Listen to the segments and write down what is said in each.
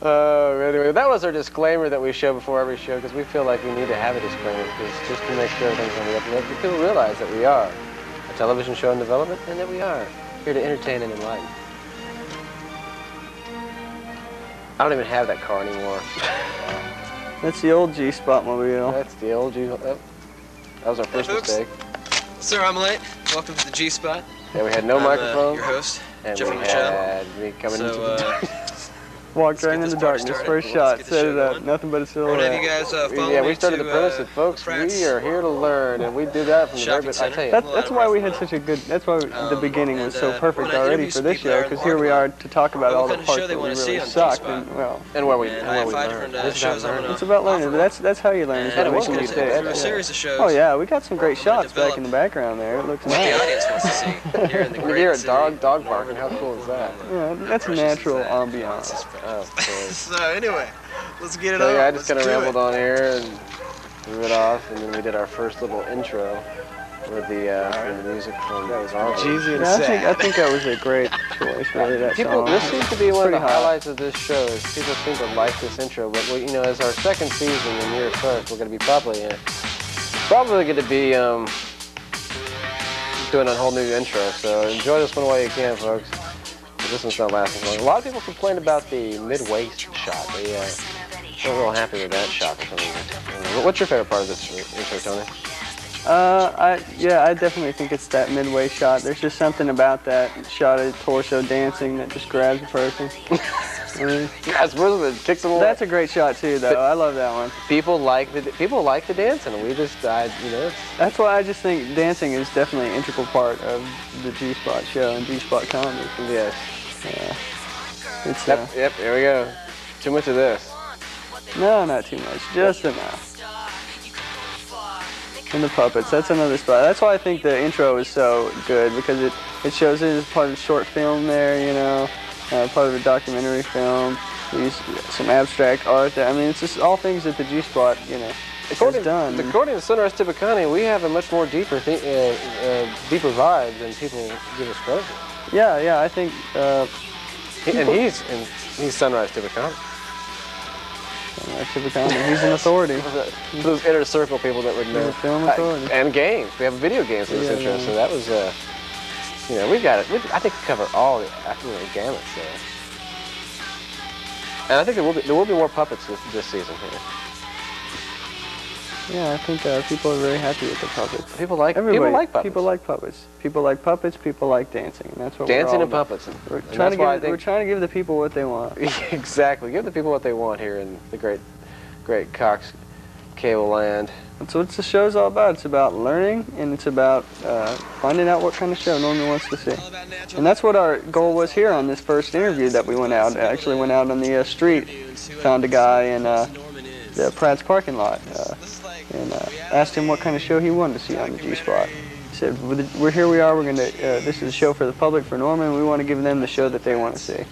Anyway, that was our disclaimer that we show before every show because we feel like we need to have a disclaimer because just to make sure everything's on the up and up. People realize that we are a television show in development and that we are here to entertain and enlighten. I don't even have that car anymore. That's the old G-Spot mobile. That's the old G. Oh, that was our first mistake. Sir, I'm late. Welcome to the G-Spot. Yeah, we had no microphone. Your host, and Jeffrey we Michelle. had me coming into the darkness. Walked right in the darkness. First shot, set it up. Nothing but a silhouette. Have you guys follow yeah, me we started to, the premise that, folks, we are here to learn, and we do that from the very beginning. I tell you, that's why we had such a good. That's why the beginning was so perfect already for this show, because here we are to talk about all the parts that we really sucked, and well, and where we learned. It's about learning, but that's how you learn. Is by making mistakes. Oh yeah, we got some great shots back in the background there. It looks nice. The audience wants to see here in the great hear a dog barking. How cool is that? Yeah, that's natural ambiance. Oh, of course. So anyway, let's get it on. Yeah, I just kind of rambled on here and threw it off, and then we did our first little intro with the music from Jeezy and I think that was a great choice. Really, that song. This seems to be one of the highlights of this show. Is people seem to like this intro, but we, you know, as our second season in year first, we're going to be probably going to be doing a whole new intro. So enjoy this one while you can, folks. This one's not lasting long. A lot of people complain about the mid-waist shot. They weren't real happy with that shot for some reason. What's your favorite part of this intro, Tony? I definitely think it's that midway shot. There's just something about that shot of torso dancing that just grabs a person. That's a great shot too, though. I love that one. People like the dancing. We just, you know. That's why I just think dancing is definitely an integral part of the G-Spot show and G-Spot comedy. Yes. Yeah. It's yep. Here we go. Too much of this. No, not too much. Just enough. And the puppets. That's another spot. That's why I think the intro is so good, because it shows it as part of a short film there, you know, part of a documentary film. We use some abstract art there. I mean, it's just all things that the G-Spot, you know, has done. According to Sunrise Tippecanoe, we have a much more deeper vibe than people give us credit for. Yeah, I think. He's Sunrise Tippecanoe. Sunrise Tippecanoe. He's an authority. Those inner circle people that would know. Film authority. And games. We have video games in this intro, so that was, you know, we got it. I think we cover all the gamut there. And I think there will be more puppets this season here. Yeah, I think people are very happy with the puppets. People like puppets. People like puppets. People like puppets. People like dancing. And that's what dancing we're all and puppets. We're trying to give the people what they want. Exactly. Give the people what they want here in the great Cox Cable land. That's what the show's all about. It's about learning, and it's about finding out what kind of show Norman wants to see. And that's what our goal was here on this first interview that we went out. I actually went out on the street, found a guy in the Pratt's parking lot, and asked him what kind of show he wanted to see on the G-Spot. He said, "We're here. We are. We're gonna. This is a show for the public, for Norman. We want to give them the show that they want to see."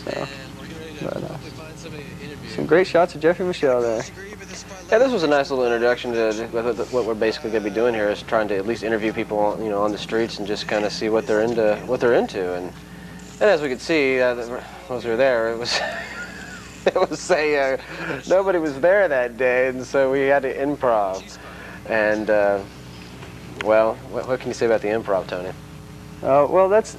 So, some great shots of Jeffrey Michelle there. Yeah, this was a nice little introduction to what we're basically going to be doing here, is trying to at least interview people, you know, on the streets and just kind of see what they're into. And as we could see, as we were there, it was. It was nobody was there that day, and so we had to improv. And well, what can you say about the improv, Tony? Well, that's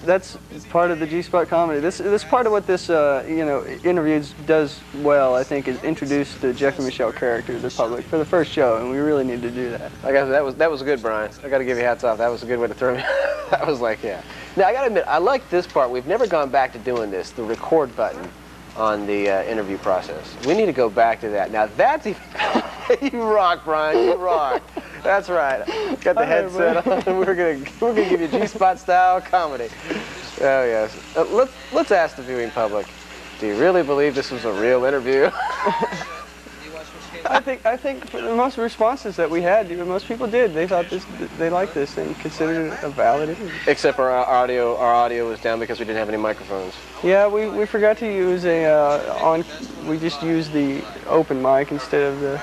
part of the G-Spot comedy. This part of what this interviews does well, I think, is introduce the Jeffrey Michelle character to the public for the first show, and we really need to do that. I guess that was good, Brian. I got to give you hats off. That was a good way to throw me. I was like, yeah. Now I got to admit, I like this part. We've never gone back to doing this, the record button on the interview process. We need to go back to that. Now that's even you rock, Brian. You rock. That's right. Got the headset on, and we're gonna give you G-Spot style comedy. Oh yes. Let's ask the viewing public. Do you really believe this was a real interview? I think for the most responses that we had, most people did. They thought they liked this and considered it a valid interview. Except for our audio was down because we didn't have any microphones. Yeah, we forgot to use we just used the open mic instead of the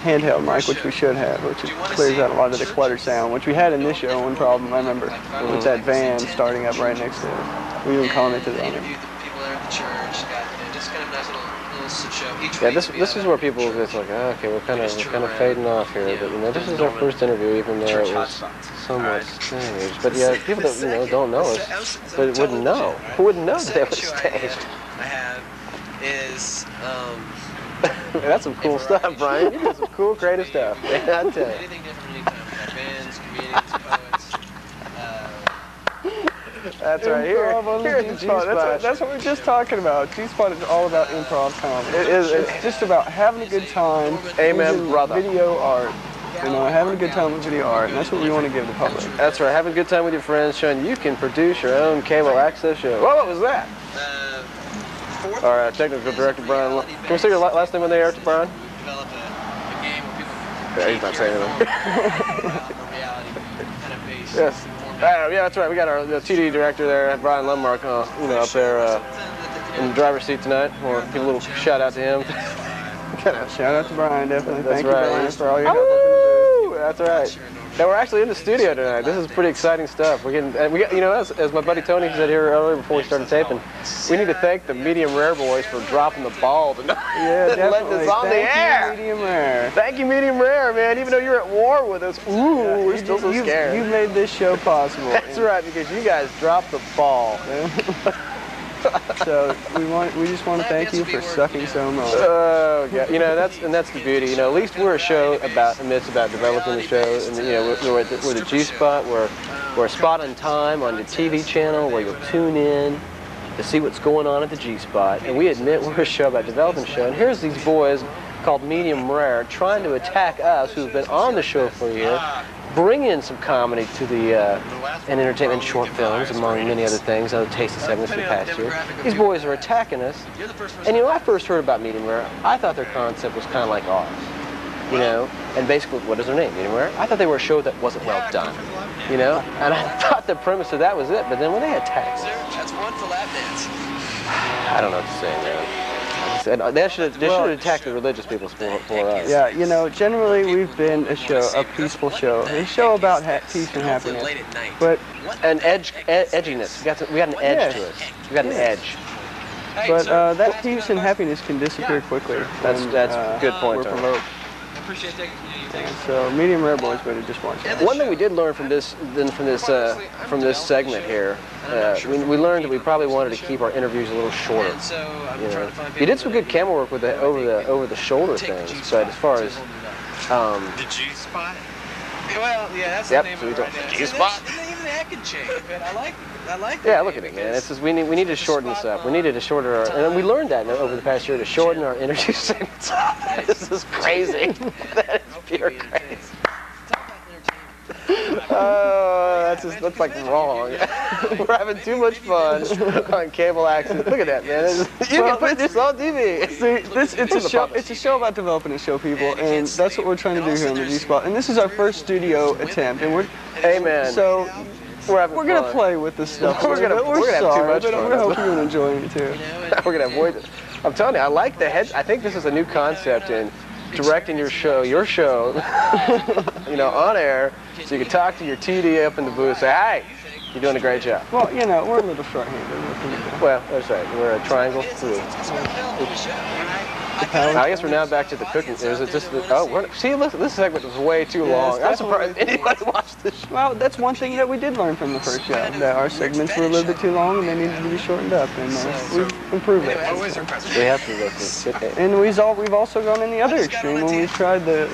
handheld mic, which we should have, which clears out a lot of the clutter sound, which we had in this show. One problem I remember was that van starting up right next to it. We even commented on it. a nice little show. Each Yeah, week this we this have is a- where people it's like, oh, okay, we're kind of fading off here, but you know, this is our first interview, even though it was somewhat staged. But yeah, people that don't know us, but wouldn't know. Who wouldn't know that they were staged? I have is That's some cool stuff, Brian. You did some cool, creative stuff. I tell you. anything different anytime. We have bands, comedians, poets. That's right. Here, Improv on here the at the G-Spot. G-Spot. That's what we were just talking about. G-Spot is all about improv comedy. It is. It's just about having a good time. Amen, using brother. Video art. You know, having a good time with video art, and that's what we want to give the public. That's right. Having a good time with your friends, showing you can produce your own cable access show. Whoa, what was that? All right, technical director Brian. Can we say your last name on the air, Brian? Develop a game where people Yeah, he's not saying anything. a reality kind of based. Yes. Yeah, that's right. We got our the TD director there, Brian Lundmark, up there in the driver's seat tonight. We'll give a little shout out to him. Shout out to Brian, definitely. That's Thank right. you, Brian, for all your help up in the booth. That's right. Now we're actually in the studio tonight. This is pretty exciting stuff. We're getting, and we got, as my buddy Tony said here earlier before we started taping, we need to thank the Medium Rare boys for dropping the ball tonight. Yeah, and letting definitely. us on Thank the air. you, Medium Rare. Thank you, Medium Rare, man. Even though you're at war with us, we're still so scared. You made this show possible. That's right, because you guys dropped the ball. So we just want to thank you for sucking so much. Oh, yeah. That's the beauty. At least we're a show about developing the show, and we're the G-Spot. We're a spot on time on the TV channel where you'll tune in to see what's going on at the G-Spot. And we admit we're a show about developing the show. And here's these boys called Medium Rare trying to attack us, who've been on the show for a year, bring in some comedy to the and entertainment, short films, among many other things, other tasty segments from the past year. These boys are attacking us. And when I first heard about Medium Rare, I thought their concept was kind of like ours. And basically, what is their name, Medium Rare? I thought they were a show that wasn't well done, and I thought the premise of that was it, but then when they attacked us, That's one for lap dance. I don't know what to say, man. They should attack the religious people for us. Yeah, generally we've been a peaceful show, a show about peace and happiness. Late at night. But Edginess. We got an edge to us. We got an edge. that peace and happiness can disappear quickly. That's when, a good point, We're Tony. provoked. I appreciate taking community. Thank you. So Medium Rare boys better just watch it. One thing we did learn from this segment here, we learned that we probably wanted to keep our interviews a little shorter. And so I'm trying to find people. You did some good camera work with the over the shoulder things, but as far as The G-Spot? Well, yeah, that's Yep, the name so we of it right don't- now. G-Spot. Even that could change, but I like the yeah, name look at it, man. because It's just we need to shorten this up. We needed to shorten our, and we learned that over the past year to shorten our interview segments. This is crazy. That is pure crazy. Oh, that's like wrong. We're having too much fun on cable access. Look at that, man. You can put this on TV. See, it's a show about developing a show, people, and that's what we're trying to do here on the G-Spot. And this is our first studio attempt, and Amen. so we're gonna play with this stuff. We're gonna have too sorry, much but fun. we hope you're enjoying it too. We're gonna avoid it. I'm telling you, I like the head. I think this is a new concept in directing your show, on air, so you can talk to your TD up in the booth and say, hey, you're doing a great job. Well, we're a little short-handed. What can we do? Well, that's right. We're a triangle through. I guess we're now back to the cooking. Is it just look, this segment was way too long. I'm surprised anybody watched this show. Well, that's one thing that we did learn from the first show, that our segments were a little bit too long and they needed to be shortened up, and we've improved it. We have to listen. And we've also gone in the other extreme when we tried the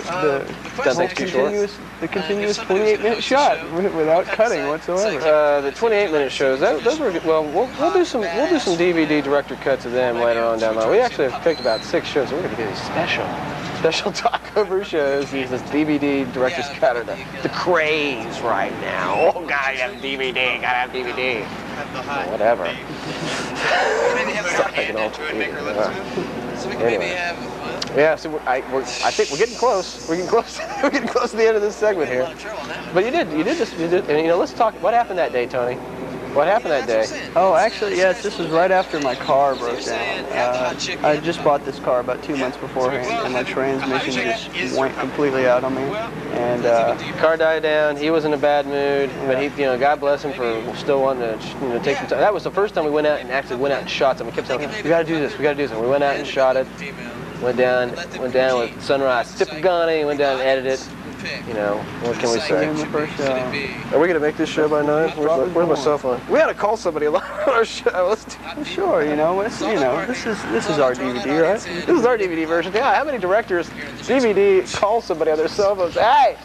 continuous 28-minute shot without cutting whatsoever. The 28-minute shows, those were good. Well, we'll do some DVD director cuts of them later on down the line. We actually have picked about 6 shows. We're going to do these special talkover shows. Use this DVD director's cut or the craze right now. Oh, gotta have DVD. Gotta have DVD. Well, whatever. Stop taking all So we can maybe have. Yeah, so I think we're getting close. We're getting close. We're getting close to the end of this segment here. But you did. And let's talk. What happened that day, Tony? What happened that day? Oh, actually, yes, this was right after my car broke down. I just bought this car about 2 months beforehand, and my transmission just went completely out on me. And car died down. He was in a bad mood, but he, you know, God bless him for still wanting to, you know, take some time. That was the first time we went out and actually went out and shot something. We kept saying, we got to do this, we got to do this. And we went out and shot it. Went down with Sunrise. Tipped the gun and went down and edited it. You know, what can we say? in the first show. Are we going to make this show by 9? Where's my cell phone? We got to call somebody on our show. Let's do Sure, you know, this is our DVD, right? This is our DVD version. Yeah, how many directors DVD call somebody on their cell phones? Hey!